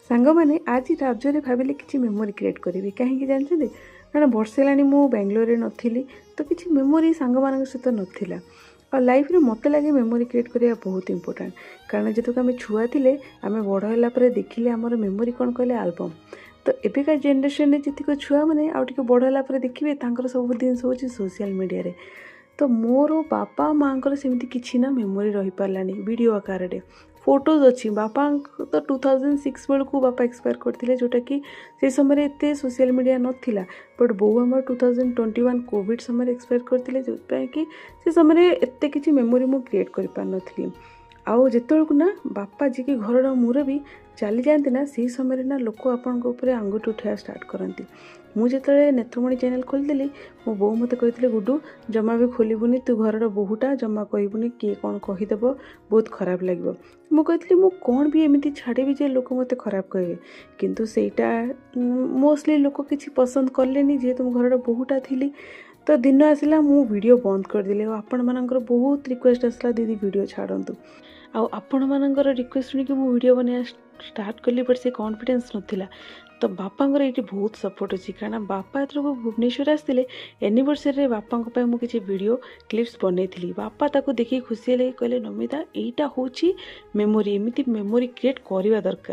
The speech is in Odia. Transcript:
ସାଙ୍ଗମାନେ ଆଜି ରଜରେ ଭାବିଲେ କିଛି ମେମୋରି କ୍ରିଏଟ୍ କରିବି। କାହିଁକି ଜାଣିଛନ୍ତି? କାରଣ ବର୍ଷେ ହେଲାଣି ମୁଁ ବାଙ୍ଗାଲୋରରେ ନଥିଲି, ତ କିଛି ମେମୋରି ସାଙ୍ଗମାନଙ୍କ ସହିତ ନଥିଲା। ଆଉ ଲାଇଫ୍ରେ ମୋତେ ଲାଗେ ମେମୋରି କ୍ରିଏଟ୍ କରିବା ବହୁତ ଇମ୍ପୋର୍ଟାଣ୍ଟ। କାରଣ ଯେତେବେଳେ ଆମେ ଛୁଆ ଥିଲେ, ଆମେ ବଡ଼ ହେଲା ପରେ ଦେଖିଲେ ଆମର ମେମୋରି କ'ଣ କହିଲେ ଆଲବମ୍। ତ ଏବେକା ଜେନେରେସନରେ ଯେତିକ ଛୁଆମାନେ ଆଉ ଟିକେ ବଡ଼ ହେଲା ପରେ ଦେଖିବେ ତାଙ୍କର ସବୁ ଜିନିଷ ହେଉଛି ସୋସିଆଲ ମିଡ଼ିଆରେ। ତ ମୋର ବାପା ମାଆଙ୍କର ସେମିତି କିଛି ନା ମେମୋରି ରହିପାରିଲାନି ଭିଡ଼ିଓ ଆକାରରେ। ଫଟୋଜ୍ ଅଛି ବାପାଙ୍କ ତ 2006 ବେଳକୁ ବାପା ଏକ୍ସପାୟାର କରିଥିଲେ, ଯେଉଁଟାକି ସେ ସମୟରେ ଏତେ ସୋସିଆଲ ମିଡ଼ିଆ ନଥିଲା। ବଟ୍ ବୋଉ ଆମର 2021 କୋଭିଡ଼ ସମୟରେ ଏକ୍ସପାୟାର କରିଥିଲେ, ଯେଉଁଥିପାଇଁ କି ସେ ସମୟରେ ଏତେ କିଛି ମେମୋରି ମୁଁ କ୍ରିଏଟ୍ କରିପାରିନଥିଲି। ଆଉ ଯେତେବେଳକୁ ନା ବାପା ଯିଏକି ଘରର ମୁରବୀ ଚାଲିଯାଆନ୍ତି ନା, ସେହି ସମୟରେ ନା ଲୋକ ଆପଣଙ୍କ ଉପରେ ଆଙ୍ଗୁଠି ଉଠାଇବା ଷ୍ଟାର୍ଟ କରନ୍ତି। ମୁଁ ଯେତେବେଳେ ନେତ୍ରମଣି ଚ୍ୟାନେଲ୍ ଖୋଲିଦେଲି, ମୋ ବୋଉ ମୋତେ କହିଥିଲେ, ଗୁଡୁ ଜମା ବି ଖୋଲିବୁନି, ତୁ ଘରର ବୋହୁଟା, ଜମା କହିବୁନି କିଏ କ'ଣ କହିଦେବ, ବହୁତ ଖରାପ ଲାଗିବ। ମୁଁ କହିଥିଲି ମୁଁ କ'ଣ ବି ଏମିତି ଛାଡ଼ିବି ଯେ ଲୋକ ମୋତେ ଖରାପ କହିବେ। କିନ୍ତୁ ସେଇଟା ମୋଷ୍ଟଲି ଲୋକ କିଛି ପସନ୍ଦ କଲେନି, ଯେହେତୁ ମୁଁ ଘରର ବୋହୁଟା ଥିଲି। ତ ଦିନ ଆସିଲା ମୁଁ ଭିଡ଼ିଓ ବନ୍ଦ କରିଦେଲି। ଆଉ ଆପଣମାନଙ୍କର ବହୁତ ରିକ୍ୱେଷ୍ଟ ଆସିଲା, ଦିଦି ଭିଡ଼ିଓ ଛାଡ଼ନ୍ତୁ। ଆଉ ଆପଣମାନଙ୍କର ରିକ୍ୱେଷ୍ଟ ଶୁଣିକି ମୁଁ ଭିଡ଼ିଓ ବନେଇବା ଷ୍ଟାର୍ଟ କଲି, ବଟ୍ ସେ କନଫିଡେନ୍ସ ନଥିଲା। ତ ବାପାଙ୍କର ଏଇଠି ବହୁତ ସପୋର୍ଟ ଅଛି, କାରଣ ବାପା ଏଥରକୁ ଭୁବନେଶ୍ୱର ଆସିଥିଲେ। ଆନିଭର୍ସରୀରେ ବାପାଙ୍କ ପାଇଁ ମୁଁ କିଛି ଭିଡ଼ିଓ କ୍ଲିପ୍ସ ବନେଇଥିଲି। ବାପା ତାକୁ ଦେଖିକି ଖୁସି ହେଲେ, କହିଲେ ନମିତା ଏଇଟା ହେଉଛି ମେମୋରି, ଏମିତି ମେମୋରି କ୍ରିଏଟ୍ କରିବା ଦରକାର।